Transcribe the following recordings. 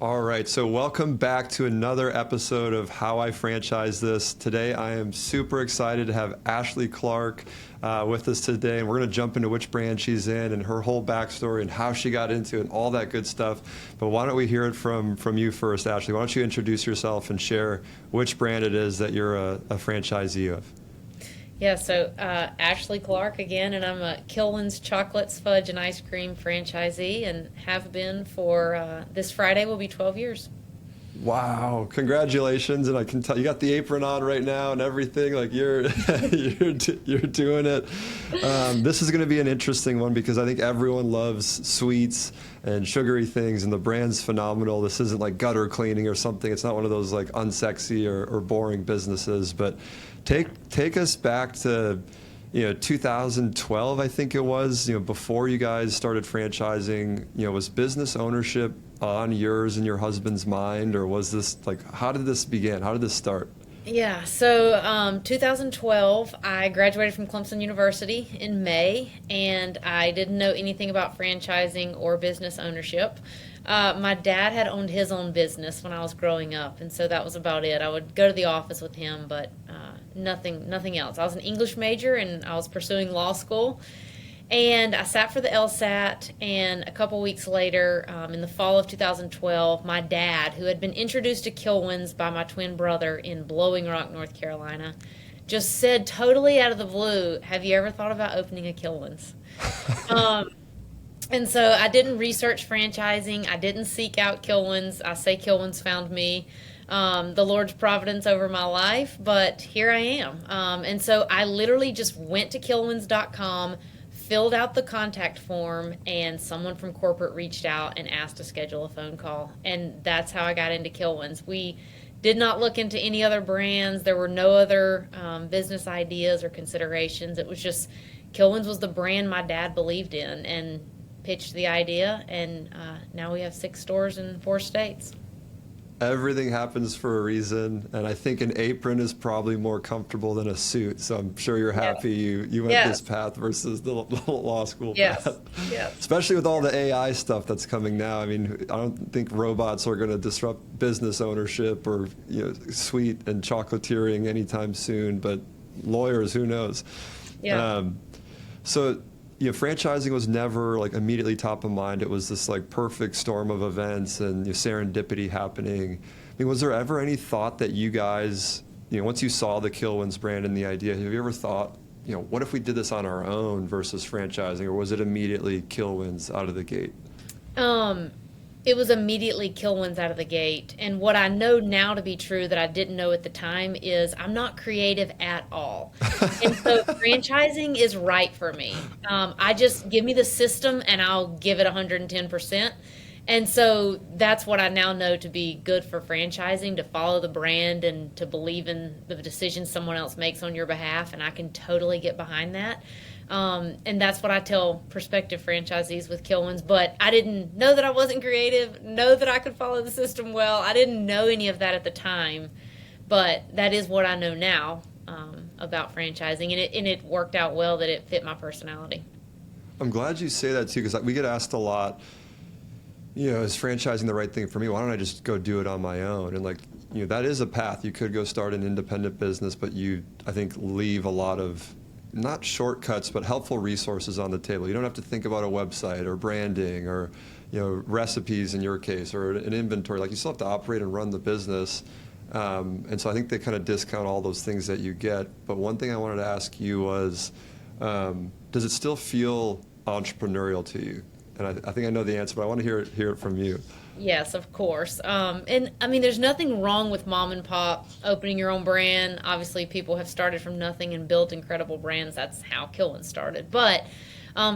All right, so welcome back to another episode of How I Franchise This. Today I am super excited to have Ashley Clark with us today, and we're going to jump into which brand she's in and her whole backstory and how she got into it and all that good stuff. But why don't we hear it from you first, Ashley? Why don't you introduce yourself and share which brand it is that you're a franchisee of? Yeah, so Ashley Clark again, and I'm a Kilwins chocolates, fudge, and ice cream franchisee, and have been for this Friday will be 12 years. Wow, congratulations. And I can tell you got the apron on right now and everything. Like you're you're doing it. This is going to be an interesting one because I think everyone loves sweets and sugary things, and the brand's phenomenal. This isn't like gutter cleaning or something. It's not one of those like unsexy or boring businesses. But take us back to 2012, I think it was, before you guys started franchising. Was business ownership on yours and your husband's mind, or was this like, how did this begin? How did this start? Yeah, so 2012, I graduated from Clemson University in May, and I didn't know anything about franchising or business ownership. My dad had owned his own business when I was growing up, and so that was about it. I would go to the office with him, but nothing else. I was an English major, and I was pursuing law school. And I sat for the LSAT, and a couple weeks later, in the fall of 2012, my dad, who had been introduced to Kilwins by my twin brother in Blowing Rock, North Carolina, just said totally out of the blue, "Have you ever thought about opening a Kilwins?" And so I didn't research franchising. I didn't seek out Kilwins. I say Kilwins found me. The Lord's providence over my life, but here I am. And so I literally just went to Kilwins.com, filled out the contact form, and someone from corporate reached out and asked to schedule a phone call. And that's how I got into Kilwins. We did not look into any other brands. There were no other business ideas or considerations. It was just Kilwins was the brand my dad believed in and pitched the idea. And now we have 6 stores in 4 states. Everything happens for a reason, and I think an apron is probably more comfortable than a suit. So I'm sure you're happy you went this path versus the law school path. Yes. Especially with all the AI stuff that's coming now. I mean, I don't think robots are going to disrupt business ownership or sweet and chocolatiering anytime soon. But lawyers, who knows? Yeah. So franchising was never like immediately top of mind. It was this like perfect storm of events and serendipity happening. I mean, was there ever any thought that you guys, once you saw the Kilwins brand and the idea, have you ever thought, what if we did this on our own versus franchising, or was it immediately Kilwins out of the gate? It was immediately Kilwins out of the gate. And what I know now to be true that I didn't know at the time is I'm not creative at all. And so franchising is right for me. I just give me the system and I'll give it 110%. And so that's what I now know to be good for franchising, to follow the brand and to believe in the decisions someone else makes on your behalf. And I can totally get behind that. And that's what I tell prospective franchisees with Kilwins. But I didn't know that I wasn't creative, know that I could follow the system well. I didn't know any of that at the time. But that is what I know now about franchising. And it worked out well that it fit my personality. I'm glad you say that, too, because we get asked a lot, is franchising the right thing for me? Why don't I just go do it on my own? And that is a path. You could go start an independent business, but I think, leave a lot of not shortcuts, but helpful resources on the table. You don't have to think about a website or branding or, recipes in your case, or an inventory. Like, you still have to operate and run the business. And so I think they kind of discount all those things that you get. But one thing I wanted to ask you was, does it still feel entrepreneurial to you? And I think I know the answer, but I want to hear it from you. Yes, of course. And I mean, there's nothing wrong with mom and pop opening your own brand. Obviously, people have started from nothing and built incredible brands. That's how Kilwins started. But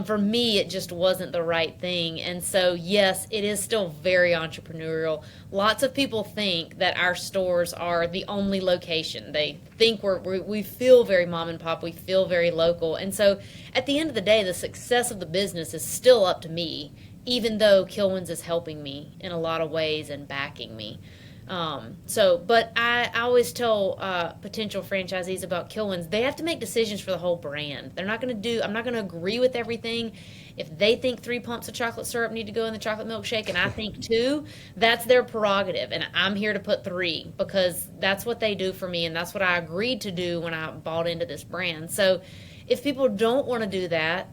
for me, it just wasn't the right thing. And so, yes, it is still very entrepreneurial. Lots of people think that our stores are the only location. They think we feel very mom and pop. We feel very local. And so at the end of the day, the success of the business is still up to me, even though Kilwins is helping me in a lot of ways and backing me. But I always tell potential franchisees about Kilwins, they have to make decisions for the whole brand. I'm not going to agree with everything. If they think 3 pumps of chocolate syrup need to go in the chocolate milkshake and I think 2, that's their prerogative. And I'm here to put 3 because that's what they do for me and that's what I agreed to do when I bought into this brand. So if people don't want to do that,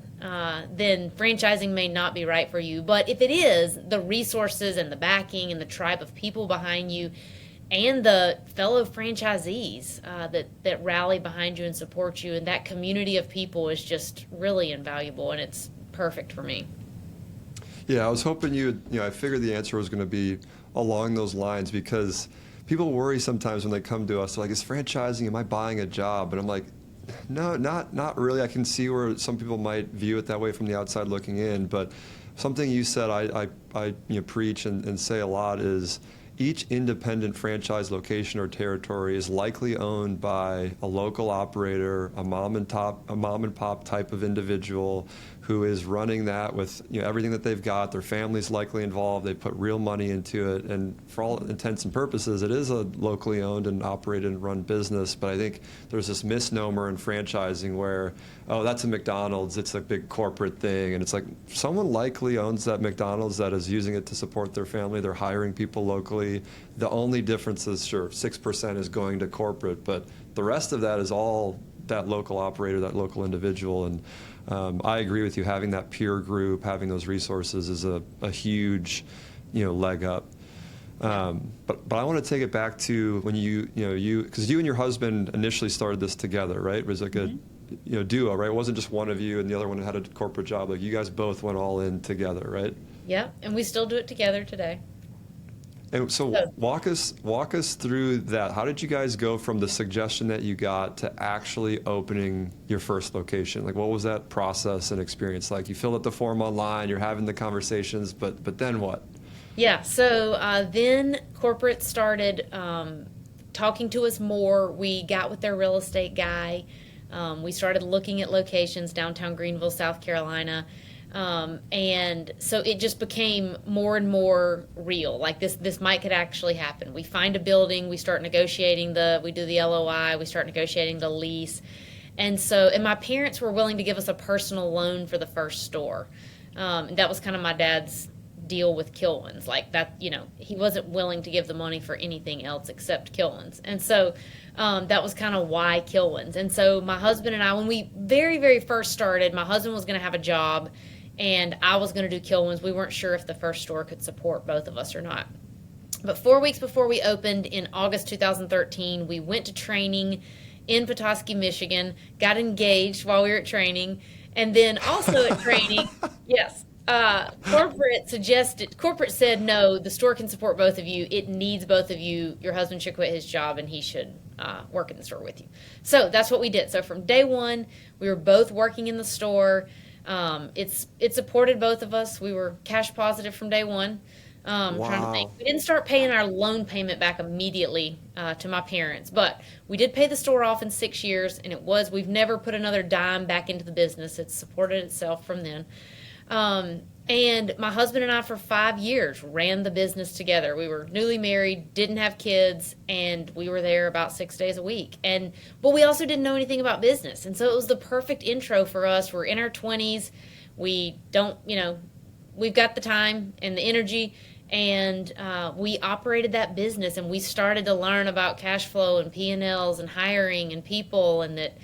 then franchising may not be right for you. But if it is, the resources and the backing and the tribe of people behind you and the fellow franchisees that rally behind you and support you and that community of people is just really invaluable, and it's perfect for me. Yeah, I was hoping I figured the answer was going to be along those lines because people worry sometimes when they come to us, they're like, is franchising, am I buying a job? And I'm like, no, not really. I can see where some people might view it that way from the outside looking in, but something you said I preach and say a lot is each independent franchise location or territory is likely owned by a local operator, a mom and pop type of individual who is running that with everything that they've got. Their family's likely involved. They put real money into it, and for all intents and purposes, it is a locally owned and operated and run business. But I think there's this misnomer in franchising where, oh, that's a McDonald's. It's a big corporate thing, and it's like someone likely owns that McDonald's that is using it to support their family. They're hiring people locally. The only difference is, sure, 6% is going to corporate, but the rest of that is all that local operator, that local individual. And I agree with you. Having that peer group, having those resources is a huge, leg up. But I want to take it back to when because you and your husband initially started this together, right? It was like a duo, right? It wasn't just one of you and the other one had a corporate job. Like you guys both went all in together, right? Yeah, and we still do it together today. And so walk us through that. How did you guys go from the suggestion that you got to actually opening your first location? Like, what was that process and experience like? You filled out the form online, you're having the conversations, but then what? Yeah, so then corporate started talking to us more. We got with their real estate guy. We started looking at locations downtown Greenville, South Carolina. And so it just became more and more real. Like this could actually happen. We find a building, we start negotiating we do the LOI, we start negotiating the lease. And my parents were willing to give us a personal loan for the first store. And that was kind of my dad's deal with Kilwins. Like that, he wasn't willing to give the money for anything else except Kilwins. And so that was kind of why Kilwins. And so my husband and I, when we very, very first started, my husband was going to have a job and I was going to do Kilwins. We weren't sure if the first store could support both of us or not. But 4 weeks before we opened in August 2013, we went to training in Petoskey, Michigan, got engaged while we were at training, and then also at training, yes, corporate said, no, the store can support both of you. It needs both of you. Your husband should quit his job and he should work in the store with you. So that's what we did. So from day one, we were both working in the store. It supported both of us. We were cash positive from day one. Wow. Trying to think. We didn't start paying our loan payment back immediately to my parents, but we did pay the store off in 6 years, and we've never put another dime back into the business. It's supported itself from then. And my husband and I for 5 years ran the business together. We were newly married, didn't have kids, and we were there about 6 days a week. But we also didn't know anything about business. And so it was the perfect intro for us. We're in our 20s. We've got the time and the energy, and we operated that business, and we started to learn about cash flow and P&Ls and hiring and people, and that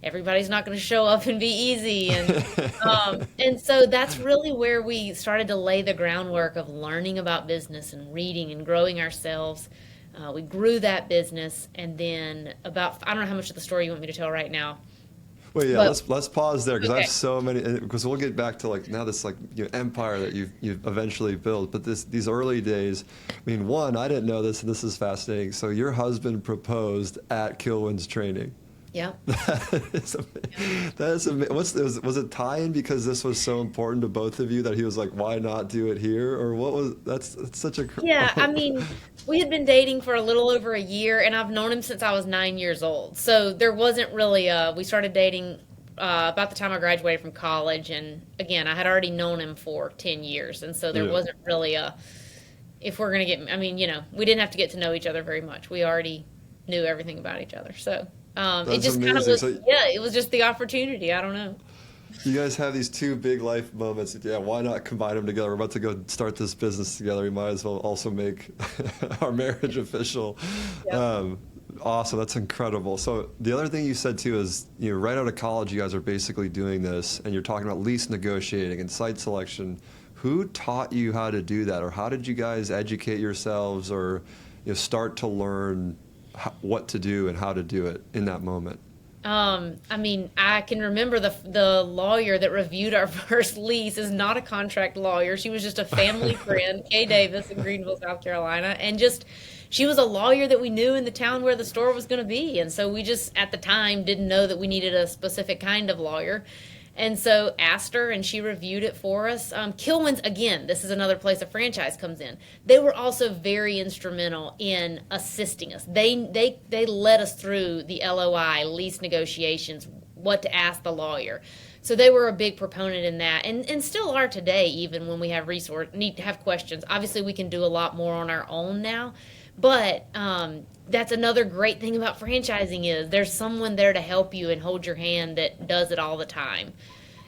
everybody's not going to show up and be easy. And so that's really where we started to lay the groundwork of learning about business and reading and growing ourselves. We grew that business, and then I don't know how much of the story you want me to tell right now. Well, yeah, let's pause there because I Okay. have so many. Because we'll get back to now this empire that you've eventually built. But these early days, I mean, I didn't know this, and this is fascinating. So your husband proposed at Kilwins training. Yeah. That is amazing. Was it tie-in because this was so important to both of you that he was like, why not do it here? Or what was that's such a Yeah, I mean, we had been dating for a little over a year, and I've known him since I was 9 years old. So there wasn't really we started dating about the time I graduated from college, and again, I had already known him for 10 years, and so there wasn't really if we're going to get, I mean, we didn't have to get to know each other very much. We already knew everything about each other. So it That's just kind of amazing. was, So yeah, it was just the opportunity. I don't know. you guys have these two big life moments. Yeah, why not combine them together? We're about to go start this business together. We might as well also make our marriage official. Yep. Awesome. That's incredible. So the other thing you said too is, right out of college, you guys are basically doing this, and you're talking about lease negotiating and site selection. Who taught you how to do that, or how did you guys educate yourselves, or start to learn what to do and how to do it in that moment? I mean, I can remember the lawyer that reviewed our first lease is not a contract lawyer. She was just a family friend, Kay Davis in Greenville, South Carolina, and just she was a lawyer that we knew in the town where the store was going to be. And so we just at the time didn't know that we needed a specific kind of lawyer. And so asked her, and she reviewed it for us. Kilwins, again, this is another place a franchise comes in. They were also very instrumental in assisting us. They led us through the LOI, lease negotiations, what to ask the lawyer. So they were a big proponent in that, and still are today, even when we have need to have questions. Obviously, we can do a lot more on our own now, but that's another great thing about franchising is there's someone there to help you and hold your hand that does it all the time.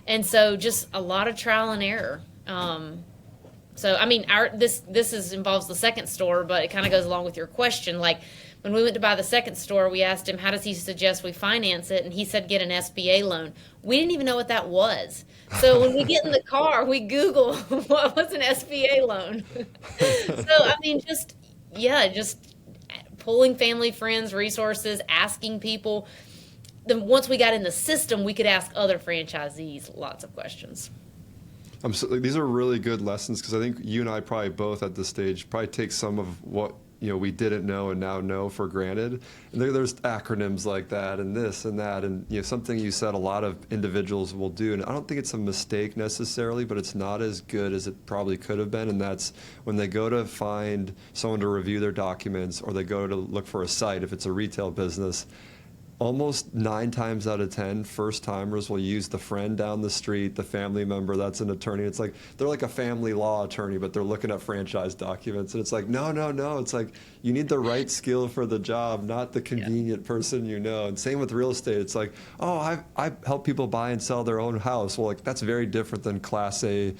And so just a lot of trial and error. So I mean, involves the second store, but it kind of goes along with your question. Like when we went to buy the second store, we asked him, how does he suggest we finance it? And he said, get an SBA loan. We didn't even know what that was. So when we get in the car, we Google what's an SBA loan. So I mean, just pulling family, friends, resources, asking people. Then once we got in the system, we could ask other franchisees lots of questions. These are really good lessons, because I think you and I probably both at this stage probably take some of what we didn't know and now know for granted. And there's acronyms like that and this and that, and something you said a lot of individuals will do, and I don't think it's a mistake necessarily, but it's not as good as it probably could have been. And that's when they go to find someone to review their documents, or they go to look for a site if it's a retail business. Almost 9 times out of 10, first timers will use the friend down the street, the family member that's an attorney. It's like they're like a family law attorney, but they're looking at franchise documents. And it's like, no. It's like you need the right skill for the job, not the convenient person And same with real estate. It's like, oh, I help people buy and sell their own house. Well, like that's very different than Class A,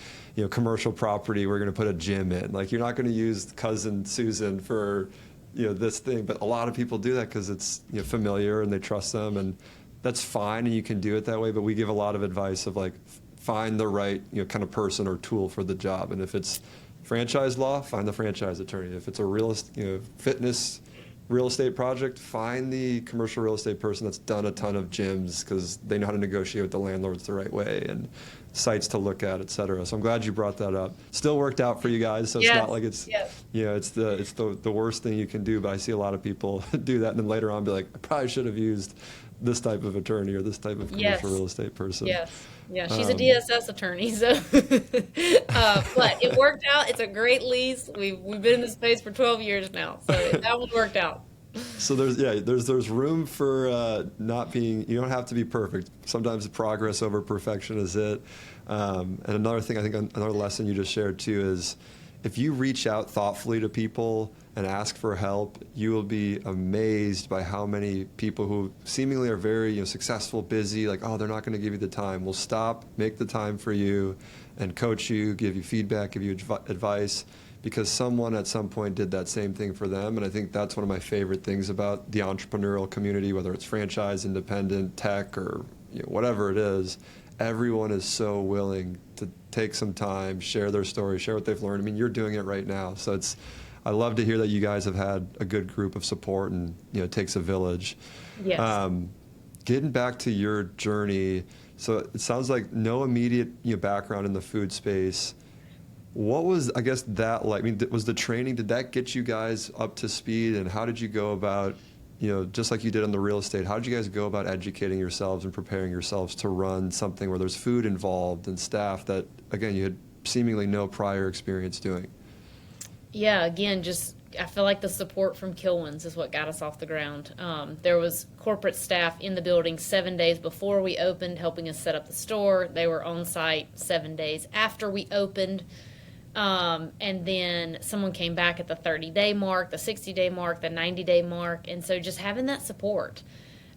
commercial property. We're going to put a gym in. Like you're not going to use cousin Susan for this thing, but a lot of people do that because it's familiar and they trust them, and that's fine, and you can do it that way. But we give a lot of advice of like find the right kind of person or tool for the job, and if it's franchise law, find the franchise attorney. If it's a fitness real estate project, find the commercial real estate person that's done a ton of gyms, because they know how to negotiate with the landlords the right way, and sites to look at, et cetera. So I'm glad you brought that up. Still worked out for you guys, so it's not like it's it's the worst thing you can do. But I see a lot of people do that, and then later on be like, I probably should have used this type of attorney or this type of commercial real estate person. Yeah, she's a DSS attorney, so but it worked out. It's a great lease. We've been in this space for 12 years now, so that one worked out. So there's room for not being. You don't have to be perfect. Sometimes progress over perfection is it. And another thing, I think another lesson you just shared too is, if you reach out thoughtfully to people and ask for help, you will be amazed by how many people who seemingly are very successful, busy, like, oh, they're not going to give you the time, will stop, make the time for you, and coach you, give you feedback, give you advice, because someone at some point did that same thing for them. And I think that's one of my favorite things about the entrepreneurial community, whether it's franchise, independent, tech, or whatever it is. Everyone is so willing to take some time, share their story, share what they've learned. I mean, you're doing it right now. So I love to hear that you guys have had a good group of support, and it takes a village. Yes. Getting back to your journey, so it sounds like no immediate background in the food space. What was, I guess, that like? I mean, was the training, did that get you guys up to speed? And how did you go about, just like you did on the real estate, how did you guys go about educating yourselves and preparing yourselves to run something where there's food involved and staff that, again, you had seemingly no prior experience doing? Yeah, again, I feel like the support from Kilwins is what got us off the ground. There was corporate staff in the building 7 days before we opened, helping us set up the store. They were on site 7 days after we opened. And then someone came back at the 30-day mark, the 60-day mark, the 90-day mark. And so just having that support.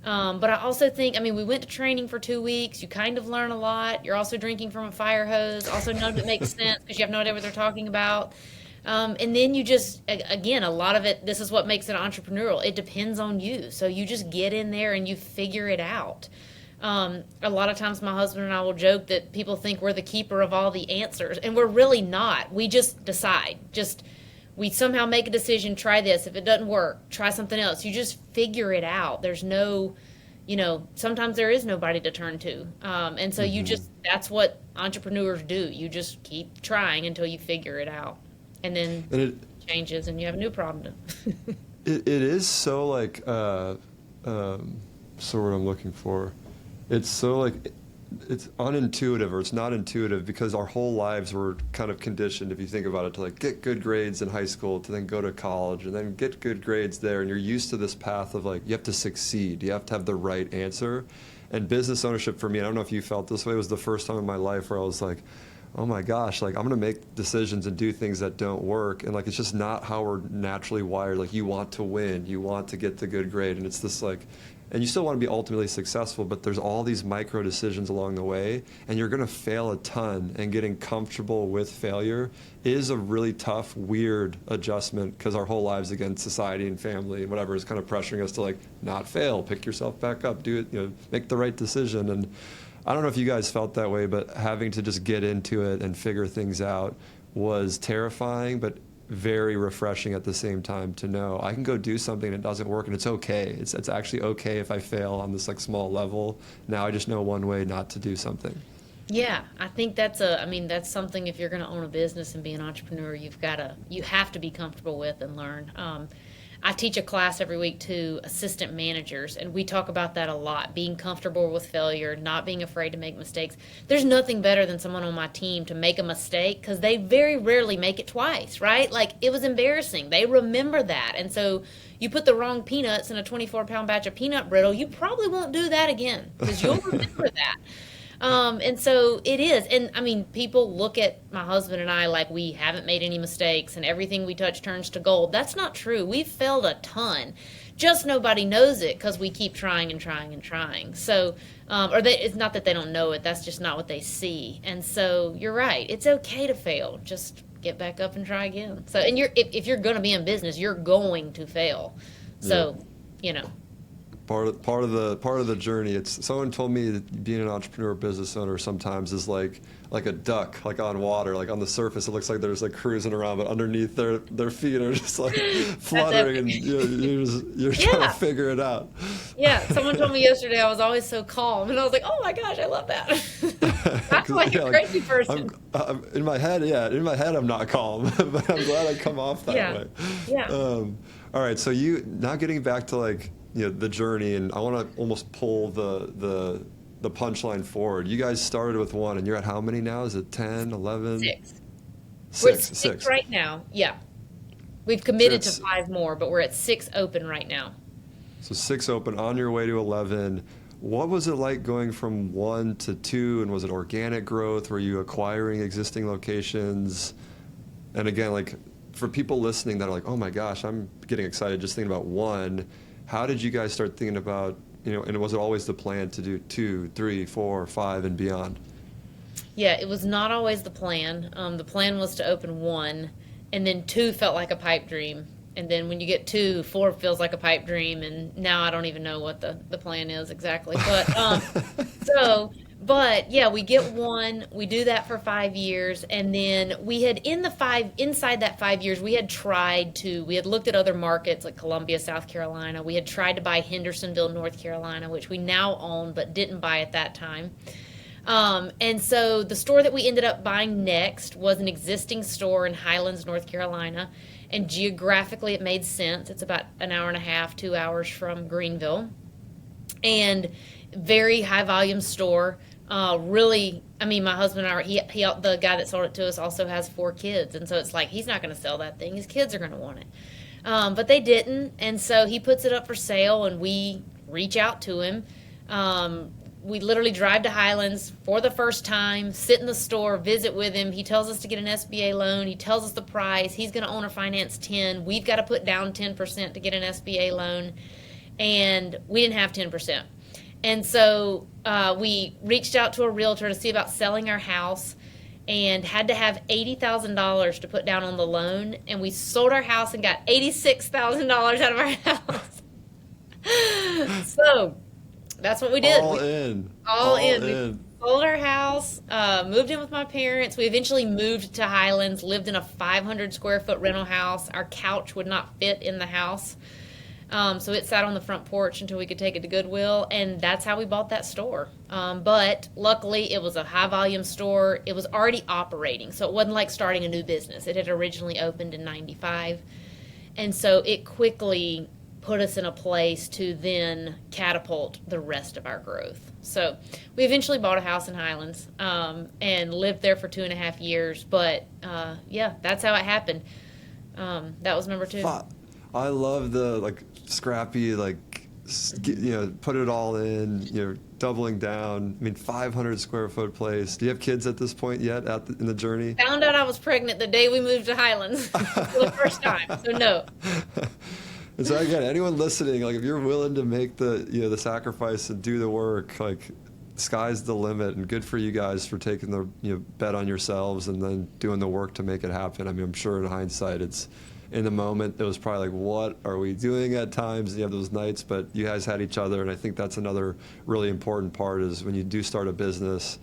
But I also think, I mean, we went to training for 2 weeks. You kind of learn a lot. You're also drinking from a fire hose. Also, none of it makes sense because you have no idea what they're talking about. And then you just, again, a lot of it, this is what makes it entrepreneurial. It depends on you. So you just get in there and you figure it out. A lot of times my husband and I will joke that people think we're the keeper of all the answers, and we're really not. We just decide. We somehow make a decision, try this. If it doesn't work, try something else. You just figure it out. There's no, sometimes there is nobody to turn to. And so that's what entrepreneurs do. You just keep trying until you figure it out. And then it changes and you have a new problem. It is so like, so what I'm looking for. It's so like, it's unintuitive, or it's not intuitive, because our whole lives were kind of conditioned, if you think about it, to like get good grades in high school, to then go to college, and then get good grades there. And you're used to this path of like, you have to succeed, you have to have the right answer. And business ownership for me, I don't know if you felt this way, was the first time in my life where I was like, oh my gosh, like I'm going to make decisions and do things that don't work. And like, it's just not how we're naturally wired. Like, you want to win, you want to get the good grade. And it's this like, and you still want to be ultimately successful, but there's all these micro decisions along the way, and you're going to fail a ton. And getting comfortable with failure is a really tough, weird adjustment, because our whole lives, again, society and family and whatever is kind of pressuring us to like not fail, pick yourself back up, do it, make the right decision. And I don't know if you guys felt that way, but having to just get into it and figure things out was terrifying, but very refreshing at the same time to know I can go do something and it doesn't work, and it's okay. It's actually okay if I fail on this like small level. Now I just know one way not to do something. Yeah, I think that's something, if you're going to own a business and be an entrepreneur, you have to be comfortable with and learn. I teach a class every week to assistant managers, and we talk about that a lot, being comfortable with failure, not being afraid to make mistakes. There's nothing better than someone on my team to make a mistake, because they very rarely make it twice, right? Like, it was embarrassing. They remember that. And so you put the wrong peanuts in a 24-pound batch of peanut brittle, you probably won't do that again, because you'll remember that. And so it is. And I mean, people look at my husband and I like we haven't made any mistakes and everything we touch turns to gold. That's not true. We've failed a ton. Just nobody knows it because we keep trying and trying and trying. So, it's not that they don't know it. That's just not what they see. And so you're right. It's okay to fail. Just get back up and try again. So, and if you're going to be in business, you're going to fail. So, Part of the journey. It's someone told me that being an entrepreneur, business owner, sometimes is like a duck, like on water. Like on the surface, it looks like they're just like cruising around, but underneath their feet are just like fluttering, and you're trying to figure it out. Yeah, someone told me yesterday I was always so calm, and I was like, oh my gosh, I love that. I feel like a crazy person. I'm, in my head, I'm not calm, but I'm glad I come off that way. Yeah. All right, so now getting back to like, the journey, and I want to almost pull the punchline forward. You guys started with one, and you're at how many now? Is it 10, 11? 6. We're at 6 right now. Yeah. We've committed to 5 more, but we're at 6 open right now. So 6 open, on your way to 11. What was it like going from 1 to 2, and was it organic growth? Were you acquiring existing locations? And again, like for people listening that are like, oh my gosh, I'm getting excited just thinking about 1. How did you guys start thinking about, and was it always the plan to do 2, 3, 4, 5, and beyond? Yeah, it was not always the plan. The plan was to open 1, and then 2 felt like a pipe dream. And then when you get 2, 4 feels like a pipe dream, and now I don't even know what the plan is exactly. But But yeah, we get 1, we do that for 5 years, and then we had inside that 5 years, we had looked at other markets like Columbia, South Carolina. We had tried to buy Hendersonville, North Carolina, which we now own but didn't buy at that time. And so the store that we ended up buying next was an existing store in Highlands, North Carolina, and geographically it made sense. It's about an hour and a half, 2 hours from Greenville, and very high volume store. Really, I mean, my husband and I, the guy that sold it to us also has 4 kids. And so it's like, he's not going to sell that thing. His kids are going to want it. But they didn't. And so he puts it up for sale, and we reach out to him. we literally drive to Highlands for the first time, sit in the store, visit with him. He tells us to get an SBA loan. He tells us the price. He's going to owner finance 10. We've got to put down 10% to get an SBA loan. And we didn't have 10%. And so we reached out to a realtor to see about selling our house and had to have $80,000 to put down on the loan. And we sold our house and got $86,000 out of our house. So that's what we did. All in. All in. We sold our house, moved in with my parents. We eventually moved to Highlands, lived in a 500 square foot rental house. Our couch would not fit in the house. So it sat on the front porch until we could take it to Goodwill, and that's how we bought that store. But luckily, it was a high-volume store. It was already operating, so it wasn't like starting a new business. It had originally opened in '95, and so it quickly put us in a place to then catapult the rest of our growth. So we eventually bought a house in Highlands and lived there for 2.5 years. But, yeah, that's how it happened. That was number 2. I love the scrappy, put it all in, doubling down. I mean, 500 square foot place. Do you have kids at this point yet in the journey? Found out I was pregnant the day we moved to Highlands for the first time. So no. And so again, anyone listening, if you're willing to make the sacrifice and do the work, sky's the limit, and good for you guys for taking the bet on yourselves and then doing the work to make it happen. I mean, I'm sure in hindsight, in the moment, it was probably what are we doing at times? You have those nights, but you guys had each other, and I think that's another really important part is when you do start a business,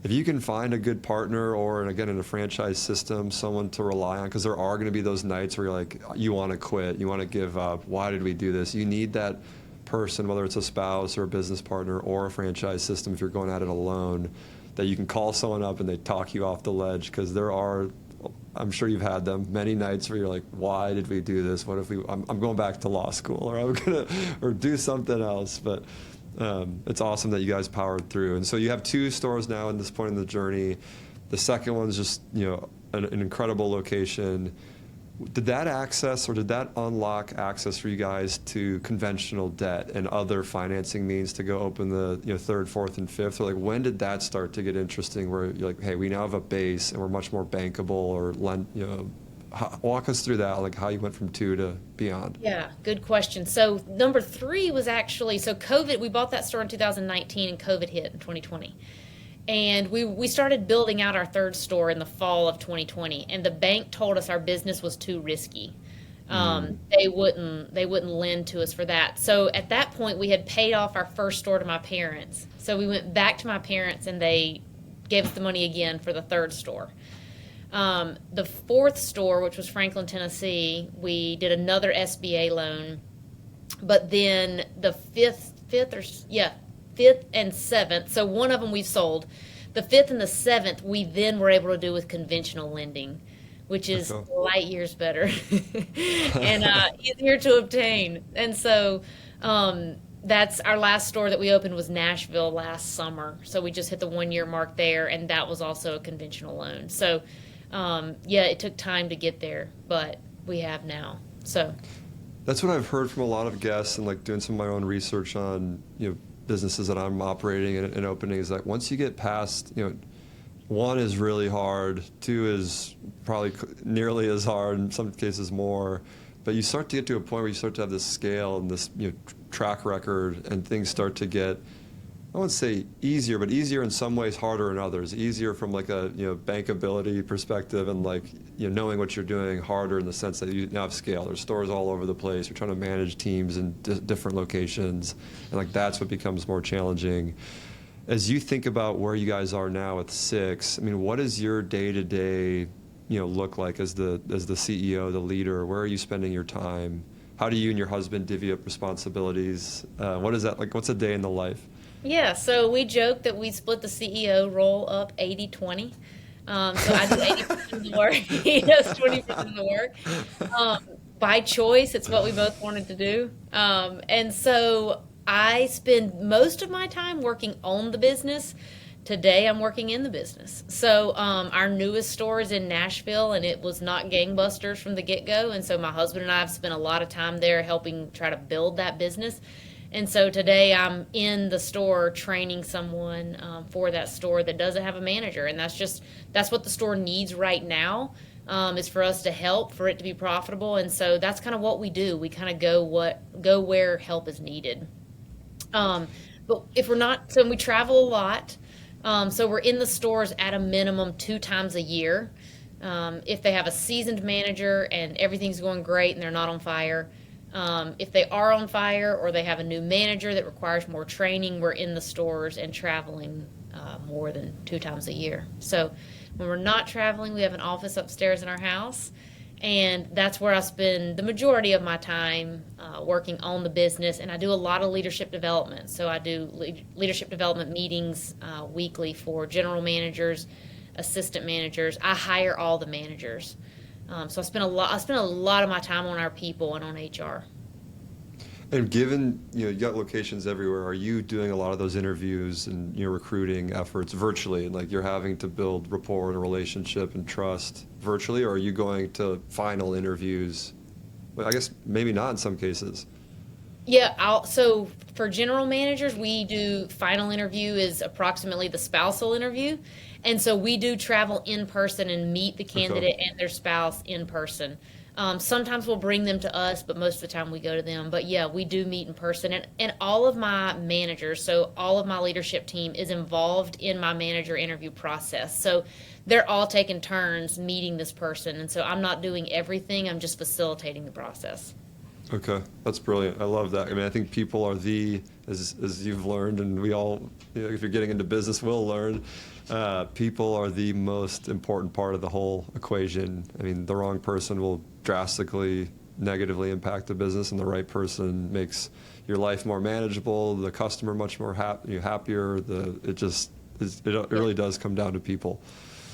if you can find a good partner or, and again, in a franchise system, someone to rely on, because there are going to be those nights where you're you want to quit, you want to give up. Why did we do this? You need that person, whether it's a spouse or a business partner or a franchise system, if you're going at it alone, that you can call someone up and they talk you off the ledge, because there are, I'm sure you've had them, many nights where you're why did we do this? What if I'm going back to law school, or I'm going to, or do something else. But it's awesome that you guys powered through. And so you have 2 stores now at this point in the journey. The second one's just, an incredible location. Did that unlock access for you guys to conventional debt and other financing means to go open the 3rd, 4th, and 5th? Or when did that start to get interesting where you're hey, we now have a base and we're much more bankable, or walk us through that, how you went from 2 to beyond. Yeah, good question. So number 3 was actually, COVID, we bought that store in 2019 and COVID hit in 2020. And we started building out our 3rd store in the fall of 2020, and the bank told us our business was too risky. They wouldn't lend to us for that. So at that point, we had paid off our first store to my parents. So we went back to my parents, and they gave us the money again for the 3rd store. The 4th store, which was Franklin, Tennessee, we did another SBA loan. But then the 5th and 7th, so one of them we've sold. The 5th and the 7th, we then were able to do with conventional lending, which is light years better and easier to obtain. And so that's our last store that we opened was Nashville last summer. So we just hit the 1-year mark there, and that was also a conventional loan. So, it took time to get there, but we have now. So that's what I've heard from a lot of guests, and doing some of my own research on businesses that I'm operating and opening, is that once you get past, 1 is really hard, 2 is probably nearly as hard, in some cases more, but you start to get to a point where you start to have this scale and this track record, and things start to get, I wouldn't say easier, but easier in some ways, harder in others. Easier from a bankability perspective, and knowing what you're doing. Harder in the sense that you now have scale. There's stores all over the place. You're trying to manage teams in different locations, and that's what becomes more challenging. As you think about where you guys are now with 6, I mean, what does your day-to-day look like as the CEO, the leader? Where are you spending your time? How do you and your husband divvy up responsibilities? What is that like? What's a day in the life? Yeah, so we joke that we split the CEO role up 80-20. So I do 80% of the work, he does 20% of the work. By choice, it's what we both wanted to do. And so I spend most of my time working on the business. Today I'm working in the business. So our newest store is in Nashville, and it was not gangbusters from the get-go. And so my husband and I have spent a lot of time there helping try to build that business. And so today I'm in the store training someone for that store that doesn't have a manager. And that's what the store needs right now, is for us to help, for it to be profitable. And so that's kind of what we do. We kind of go where help is needed. But if we're not, so we travel a lot. So we're in the stores at a minimum 2 times a year. If they have a seasoned manager and everything's going great and they're not on fire, if they are on fire or they have a new manager that requires more training, we're in the stores and traveling more than 2 times a year. So when we're not traveling, we have an office upstairs in our house, and that's where I spend the majority of my time working on the business. And I do a lot of leadership development. So I do leadership development meetings weekly for general managers, assistant managers. I hire all the managers. So I spend a lot of my time on our people and on HR. And given, you got locations everywhere, are you doing a lot of those interviews and, recruiting efforts virtually? And like you're having to build rapport and a relationship and trust virtually, or are you going to final interviews? Well, I guess maybe not in some cases. Yeah, so for general managers, we do final interview is approximately the spousal interview. And so we do travel in person and meet the candidate Okay. and their spouse in person. Sometimes we'll bring them to us, but most of the time we go to them. But yeah, we do meet in person. And all of my managers, so all of my leadership team is involved in my manager interview process. So they're all taking turns meeting this person. And so I'm not doing everything, I'm just facilitating the process. Okay, that's brilliant. I love that. I mean, I think people are as you've learned, and we all, if you're getting into business, will learn, people are the most important part of the whole equation. I mean, the wrong person will drastically negatively impact the business, and the right person makes your life more manageable, the customer much more happier. It really does come down to people.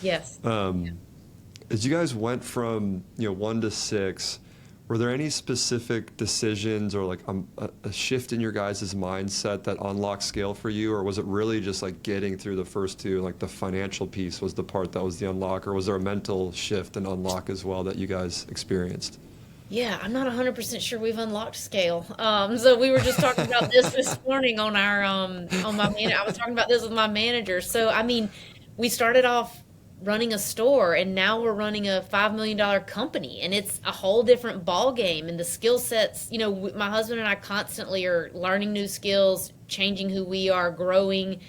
Yes. As you guys went from 1 to 6, were there any specific decisions or like a shift in your guys' mindset that unlocked scale for you, or was it really just like getting through the first two, like the financial piece was the part that was the unlock, or was there a mental shift and unlock as well that you guys experienced? Yeah, I'm not 100% sure we've unlocked scale. So we were just talking about this morning on our on my man. I was talking about this with my manager. So I mean, we started off running a store, and now we're running a $5 million company, and it's a whole different ball game. And the skill sets, my husband and I constantly are learning new skills, changing who we are, growing,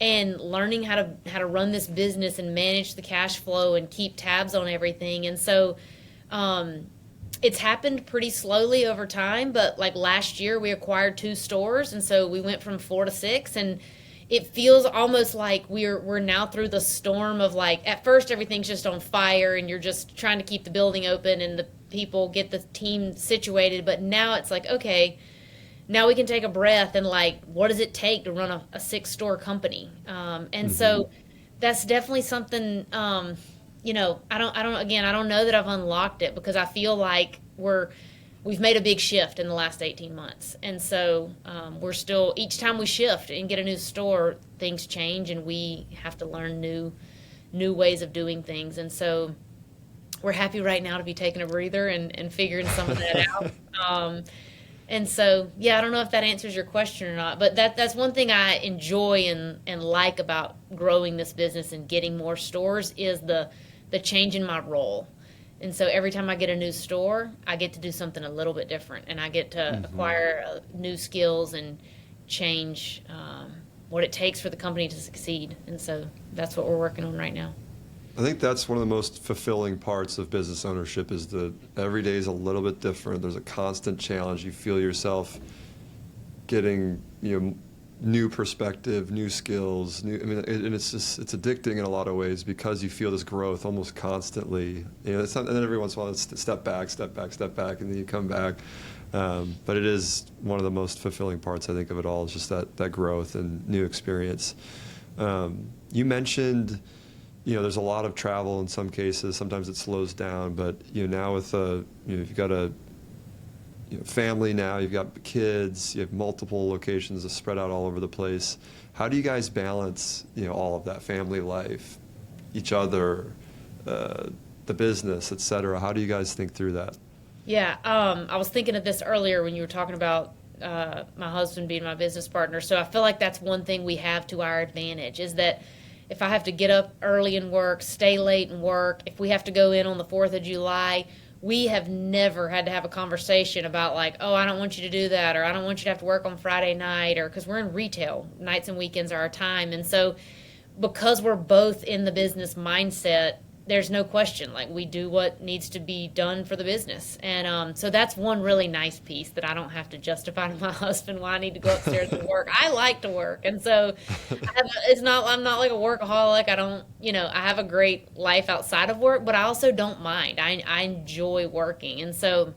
and learning how to run this business and manage the cash flow and keep tabs on everything. And so it's happened pretty slowly over time, but like last year we acquired 2 stores, and so we went from 4 to 6, and it feels almost like we're now through the storm of, like, at first everything's just on fire and you're just trying to keep the building open and the people get the team situated, but now it's like, okay, now we can take a breath and, like, what does it take to run a 6-store company? And so that's definitely something, I don't know that I've unlocked it, because I feel like we've made a big shift in the last 18 months. And so we're still, each time we shift and get a new store, things change and we have to learn new ways of doing things. And so we're happy right now to be taking a breather and figuring some of that out. And so, yeah, I don't know if that answers your question or not, but that's one thing I enjoy and like about growing this business and getting more stores is the change in my role. And so every time I get a new store, I get to do something a little bit different, and I get to acquire new skills and change what it takes for the company to succeed. And so that's what we're working on right now. I think that's one of the most fulfilling parts of business ownership is that every day is a little bit different. There's a constant challenge. You feel yourself getting, new perspective, new skills, and it's it's addicting in a lot of ways because you feel this growth almost constantly. It's not, and then every once in a while it's step back, and then you come back. But it is one of the most fulfilling parts, I think, of it all, is just that growth and new experience. You mentioned, there's a lot of travel in some cases. Sometimes it slows down, but now with you've got a family now, you've got kids, you have multiple locations that spread out all over the place. How do you guys balance, all of that family life, each other, the business, et cetera? How do you guys think through that? Yeah, I was thinking of this earlier when you were talking about my husband being my business partner. So I feel like that's one thing we have to our advantage is that if I have to get up early and work, stay late and work, if we have to go in on the 4th of July, we have never had to have a conversation about like, oh, I don't want you to do that, or I don't want you to have to work on Friday night, or because we're in retail, nights and weekends are our time. And so because we're both in the business mindset, there's no question. Like we do what needs to be done for the business, and so that's one really nice piece that I don't have to justify to my husband why I need to go upstairs and work. I like to work, and so I'm not like a workaholic. I don't, I have a great life outside of work, but I also don't mind. I enjoy working, and so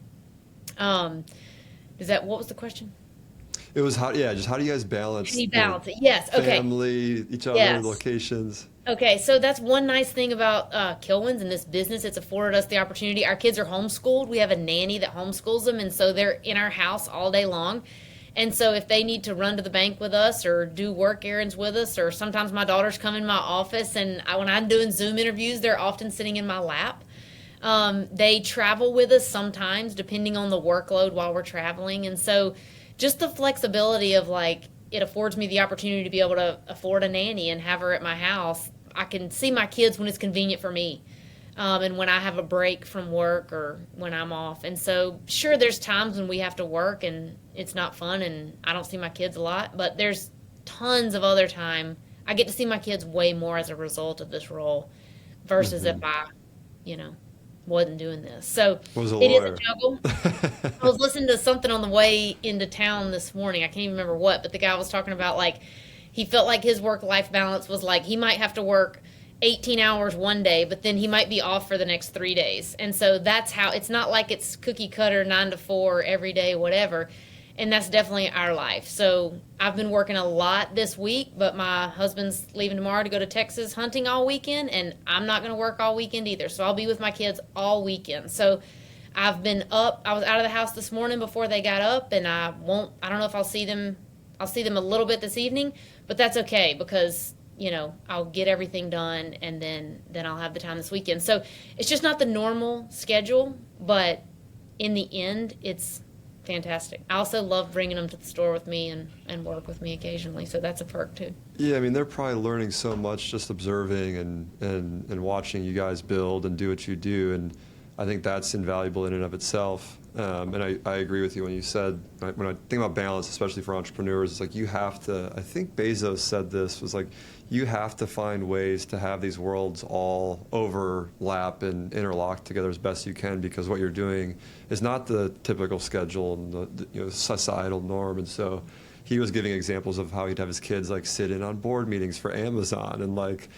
what was the question? It was just how do you guys balance? Can you balance it? Yes. Okay. Family, each other, Yes. locations. Okay, so that's one nice thing about Kilwins and this business. It's afforded us the opportunity. Our kids are homeschooled. We have a nanny that homeschools them, and so they're in our house all day long. And so if they need to run to the bank with us or do work errands with us, or sometimes my daughters come in my office, and when I'm doing Zoom interviews, they're often sitting in my lap. They travel with us sometimes, depending on the workload while we're traveling. And so just the flexibility of like, it affords me the opportunity to be able to afford a nanny and have her at my house. I can see my kids when it's convenient for me, and when I have a break from work or when I'm off. And so, sure, there's times when we have to work and it's not fun and I don't see my kids a lot, but there's tons of other time. I get to see my kids way more as a result of this role versus if I, wasn't doing this. So it is a juggle. I was listening to something on the way into town this morning. I can't even remember what, but the guy was talking about like he felt like his work-life balance was like he might have to work 18 hours one day, but then he might be off for the next 3 days. And so that's how it's not like it's cookie cutter 9 to 4 every day, whatever. And that's definitely our life. So I've been working a lot this week, but my husband's leaving tomorrow to go to Texas hunting all weekend, and I'm not going to work all weekend either. So I'll be with my kids all weekend. So I've been up. I was out of the house this morning before they got up, and I don't know if I'll see them. I'll see them a little bit this evening, but that's okay because, I'll get everything done, and then I'll have the time this weekend. So it's just not the normal schedule, but in the end, it's fantastic. I also love bringing them to the store with me and work with me occasionally, so that's a perk too. Yeah, I mean, they're probably learning so much just observing and watching you guys build and do what you do, and I think that's invaluable in and of itself. And I agree with you when you said, when I think about balance, especially for entrepreneurs, it's like you have to, I think Bezos said this, was like, you have to find ways to have these worlds all overlap and interlock together as best you can, because what you're doing is not the typical schedule and the societal norm. And so he was giving examples of how he'd have his kids like sit in on board meetings for Amazon, and like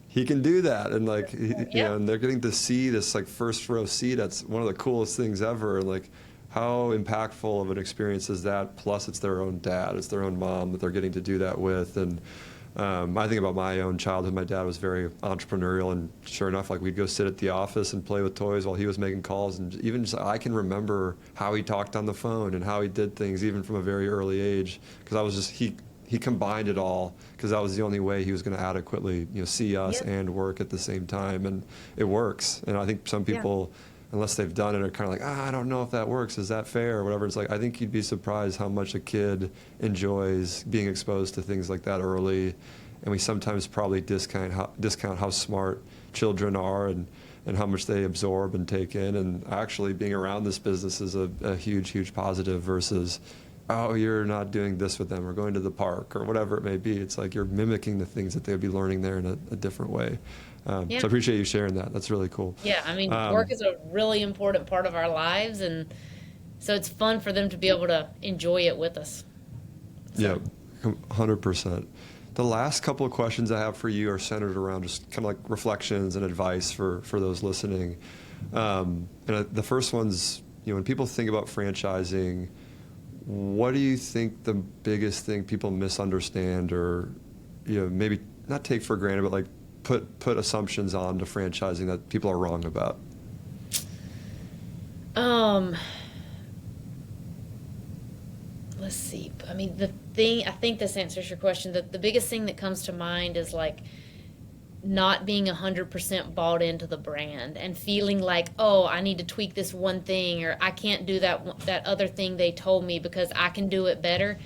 he can do that, and like and they're getting to see this like first row seat. That's one of the coolest things ever. And like, how impactful of an experience is that? Plus, it's their own dad, it's their own mom that they're getting to do that with. And I think about my own childhood. My dad was very entrepreneurial, and sure enough, like we'd go sit at the office and play with toys while he was making calls. And even just, I can remember how he talked on the phone and how he did things, even from a very early age, because I was just he combined it all because that was the only way he was going to adequately see us and work at the same time, and it works. And I think some people, unless they've done it, are kind of like, I don't know if that works. Is that fair or whatever? It's like, I think you'd be surprised how much a kid enjoys being exposed to things like that early, and we sometimes probably discount how smart children are and how much they absorb and take in. And actually being around this business is a huge positive versus, oh, you're not doing this with them or going to the park or whatever it may be. It's like you're mimicking the things that they would be learning there in a different way. So I appreciate you sharing that. That's really cool. Yeah, I mean, work is a really important part of our lives, and so it's fun for them to be able to enjoy it with us. So. Yeah, 100%. The last couple of questions I have for you are centered around just kind of like reflections and advice for those listening. And the first one's, when people think about franchising, what do you think the biggest thing people misunderstand, or maybe not take for granted, but like put assumptions on to franchising that people are wrong about? Let's see. I mean, I think this answers your question. The biggest thing that comes to mind is like not being 100% bought into the brand and feeling like, oh, I need to tweak this one thing, or I can't do that other thing they told me because I can do it better.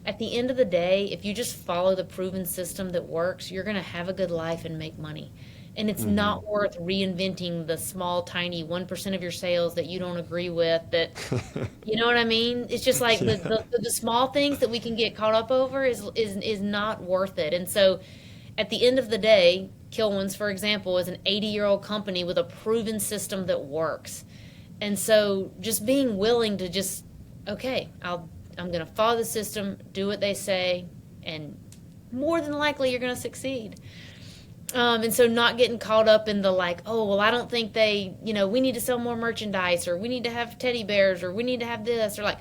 At the end of the day, if you just follow the proven system that works, you're going to have a good life and make money. And it's Hmm. not worth reinventing the small, tiny 1% of your sales that you don't agree with. That, you know what I mean? It's just like Yeah. the small things that we can get caught up over is not worth it. And so at the end of the day, Kilwins, for example, is an 80-year-old company with a proven system that works. And so just being willing to just, okay, I'm going to follow the system, do what they say, and more than likely you're going to succeed. And so not getting caught up in the like, oh, well, I don't think they, we need to sell more merchandise, or we need to have teddy bears, or we need to have this, or like,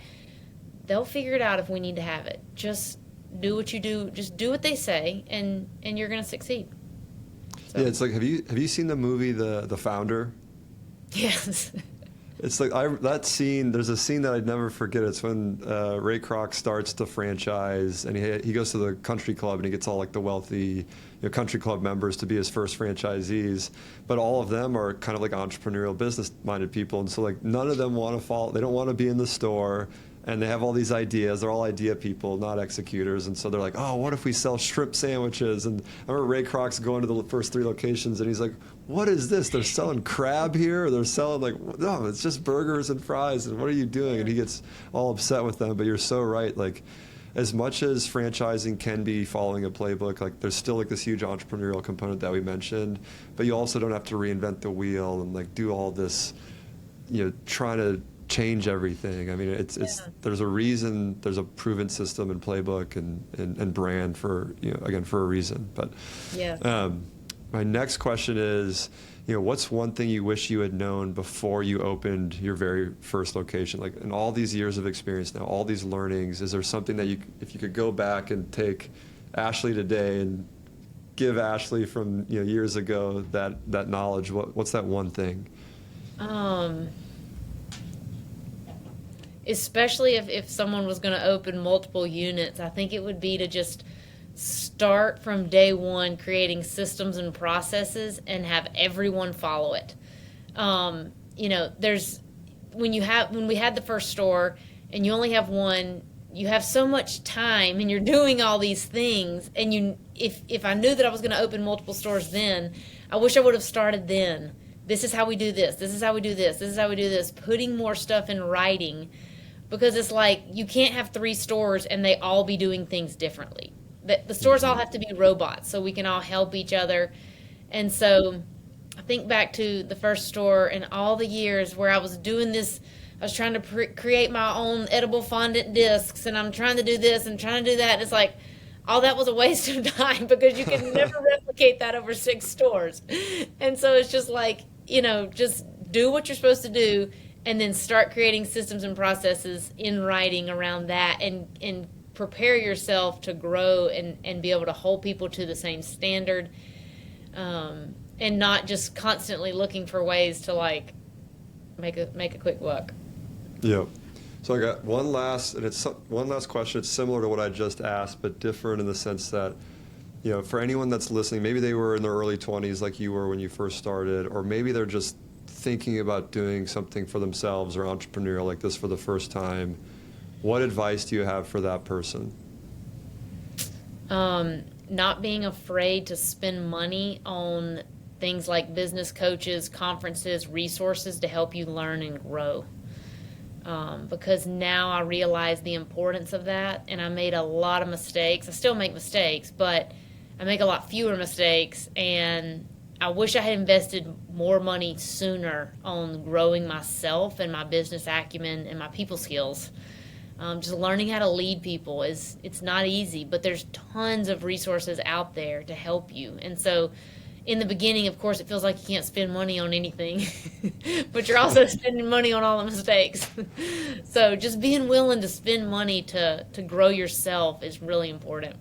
they'll figure it out if we need to have it. Just do what you do. Just do what they say, and you're going to succeed. Yeah, So, it's like have you seen the movie The Founder? yes. It's like that scene. There's a scene that I'd never forget. It's when Ray Kroc starts the franchise, and he goes to the country club, and he gets all like the wealthy, country club members to be his first franchisees. But all of them are kind of like entrepreneurial, business-minded people, and so like none of them want to follow. They don't want to be in the store, and they have all these ideas. They're all idea people, not executors. And so they're like, oh, what if we sell shrimp sandwiches? And I remember Ray Kroc's going to the first 3 locations, and he's like, what is this? They're selling crab here? Or they're selling like, no, it's just burgers and fries. And what are you doing? And he gets all upset with them. But you're so right. Like, as much as franchising can be following a playbook, like there's still like this huge entrepreneurial component that we mentioned. But you also don't have to reinvent the wheel and like do all this, trying to change everything. I mean, it's Yeah. there's a reason, there's a proven system and playbook and brand for, again, for a reason. But Yeah. my next question is, what's one thing you wish you had known before you opened your very first location? Like in all these years of experience now, all these learnings, is there something that if you could go back and take Ashley today and give Ashley from years ago that knowledge, what's that one thing? Um, Especially if someone was going to open multiple units, I think it would be to just start from day one creating systems and processes and have everyone follow it. There's when we had the first store and you only have one, you have so much time and you're doing all these things, and if I knew that I was going to open multiple stores then, I wish I would have started then. This is how we do this. This is how we do this. This is how we do this. Putting more stuff in writing, because it's like you can't have 3 stores and they all be doing things differently. The stores all Hmm. have to be robots so we can all help each other. And so I think back to the first store and all the years where I was doing this. I was trying to create my own edible fondant discs, and I'm trying to do this and trying to do that. It's like all that was a waste of time because you can never replicate that over 6 stores. And so it's just like, just do what you're supposed to do, and then start creating systems and processes in writing around that, and prepare yourself to grow and be able to hold people to the same standard, and not just constantly looking for ways to like make a quick buck. Yeah. So I got one last question. It's similar to what I just asked, but different in the sense that, for anyone that's listening, maybe they were in their early 20s like you were when you first started, or maybe they're just thinking about doing something for themselves or entrepreneurial like this for the first time. What advice do you have for that person? Not being afraid to spend money on things like business coaches, conferences, resources to help you learn and grow. Because now I realize the importance of that, and I made a lot of mistakes. I still make mistakes, but I make a lot fewer mistakes, and I wish I had invested more money sooner on growing myself and my business acumen and my people skills. Just learning how to lead people it's not easy, but there's tons of resources out there to help you. And so in the beginning, of course, it feels like you can't spend money on anything, but you're also spending money on all the mistakes. So just being willing to spend money to grow yourself is really important.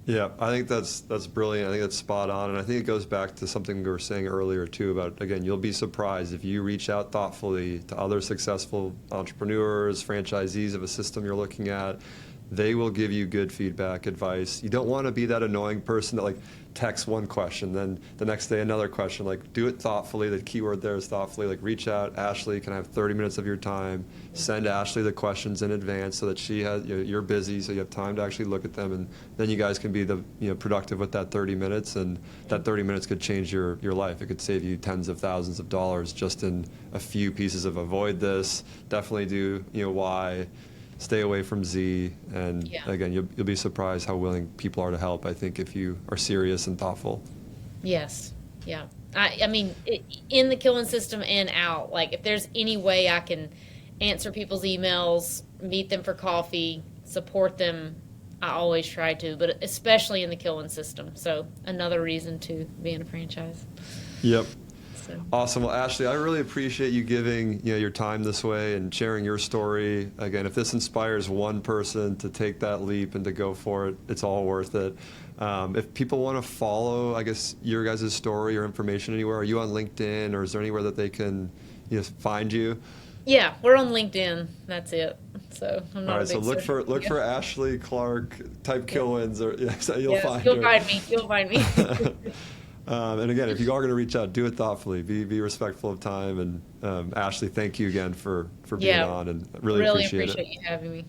Yeah, I think that's brilliant. I think that's spot on, and I think it goes back to something we were saying earlier too about, again, you'll be surprised if you reach out thoughtfully to other successful entrepreneurs, franchisees of a system you're looking at. They will give you good feedback, advice. You don't want to be that annoying person that like texts one question, then the next day another question. Like, do it thoughtfully. The key word there is thoughtfully. Like, reach out, Ashley, can I have 30 minutes of your time? Send Ashley the questions in advance so that she has, you're busy, so you have time to actually look at them, and then you guys can be productive with that 30 minutes, and that 30 minutes could change your life. It could save you tens of thousands of dollars just in a few pieces of avoid this, definitely do, Y, stay away from Z, and again, you'll be surprised how willing people are to help, I think, if you are serious and thoughtful. Yes. Yeah. I mean, in the Kilwins system and out, like if there's any way I can answer people's emails, meet them for coffee, support them, I always try to, but especially in the Kilwins system. So another reason to be in a franchise. Yep. So. Awesome. Well, Ashley, I really appreciate you giving your time this way and sharing your story. Again, if this inspires one person to take that leap and to go for it, it's all worth it. If people want to follow, I guess, your guys' story or information anywhere, are you on LinkedIn, or is there anywhere that they can find you? Yeah, we're on LinkedIn. That's it. So I'm not. All right, so look for Ashley Clark, type Kilwins, or so you'll find her. You'll find me. And again, if you are going to reach out, do it thoughtfully. Be respectful of time. And Ashley, thank you again for being on, and really appreciate it. You having me.